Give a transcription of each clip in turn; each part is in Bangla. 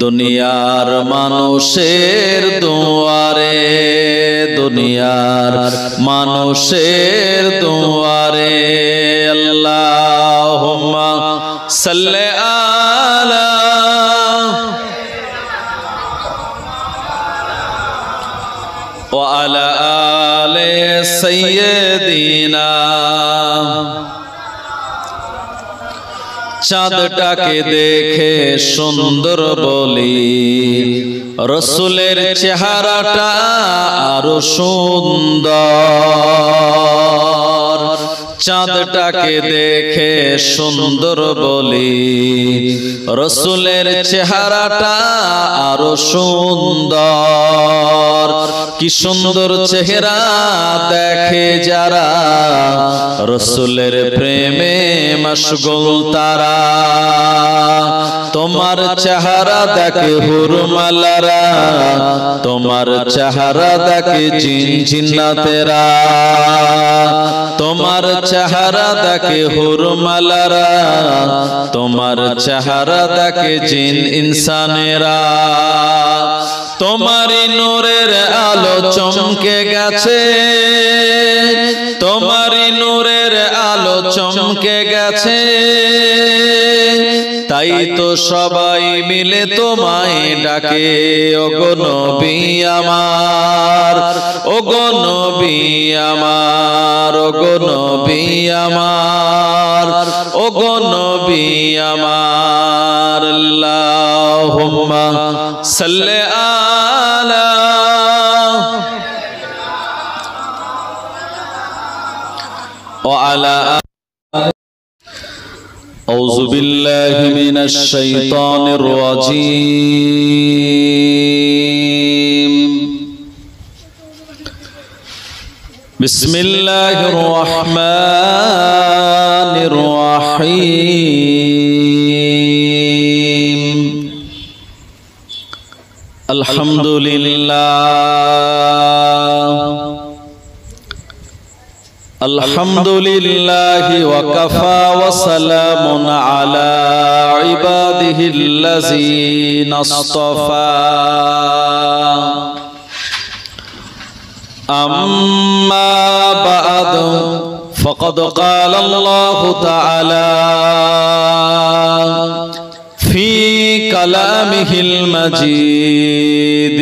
দুনিয়ার মানুষের দুয়ারে, দুনিয়ার মানুষের দুয়ারে আল্লাহুম্মা সাল্লি আলা ওয়া আলা আলি সাইয়্যিদিনা। চাঁদটাকে দেখে সুন্দর বলি, রসুলের চেহারাটা আরো সুন্দর। চাঁদটাকে দেখে সুন্দর বলি, রসুলের চেহারাটা আরো সুন্দর। কি সুন্দর চেহারা দেখে যারা, রসুলের প্রেমে মশগুল তারা। তোমার চেহারা দেখে হুরমালারা, তোমার চেহারা দেখে জিনজিন্নাতেরা। তোমার চেহারা দেখে হুরমালারা, তোমার চেহারা দেখে জিন ইনসানেরা। তোমারই নূরের আলো চমকে গেছে, তোমারই নূরের আলো চমকে গেছে। তাই তো সবাই মিলে তোমায় ডাকে, ওগো নবী আমার, ওগো নবী আমার, ওগো নবী আমার, ওগো নবী আমার। আল্লাহুম্মা সাল্লি আলা ওয়া আলা। أعوذ بالله من الشيطان الرجيم. بسم الله الرحمن الرحيم. الحمد لله، الحمد لله وكفى وسلام على عباده الذين اصطفى. أما بعد فقد قال الله تعالى في كلامه المجيد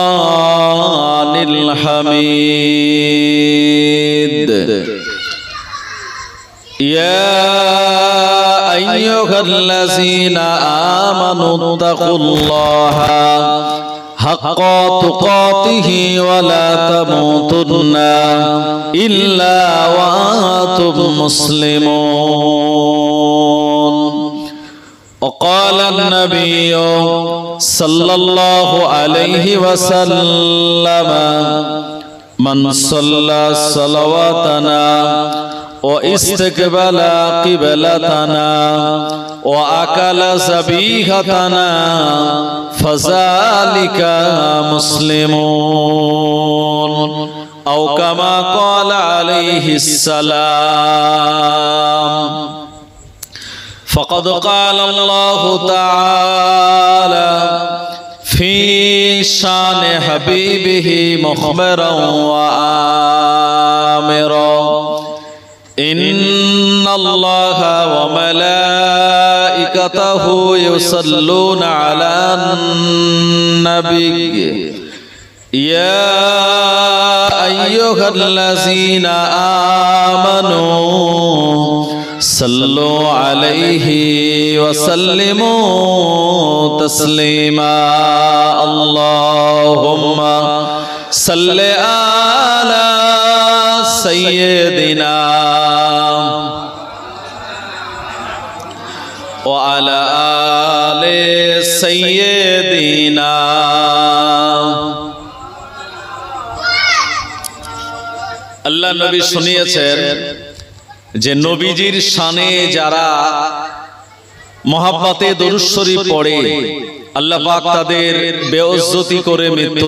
الفرقان الحميد. يا أيها الذين آمنوا اتقوا الله حق تقاته ولا تموتن إلا وأنتم مسلمون. وقال النبي صلى الله عليه وسلم من صلى صلواتنا واستقبل قبلتنا وأكل ذبيحتنا فذلك مسلمون، أو كما قال عليه السلام. فقد قال الله تعالى في شان حبيبه مخبرا وآمرا: إن الله وملائكته يصلون على النبي يا أيها الذين آمنوا صلوا عليه وسلموا تسليما. اللهم صل على سيدنا وعلى آل سيدنا. আল্লাহ নবী শুনিয়েছেন যে নবীজির শানে যারা মহাব্বতে দরুদ শরীফ পড়ে, আল্লাহ পাক তাদের বেইজ্জতি করে মৃত্যু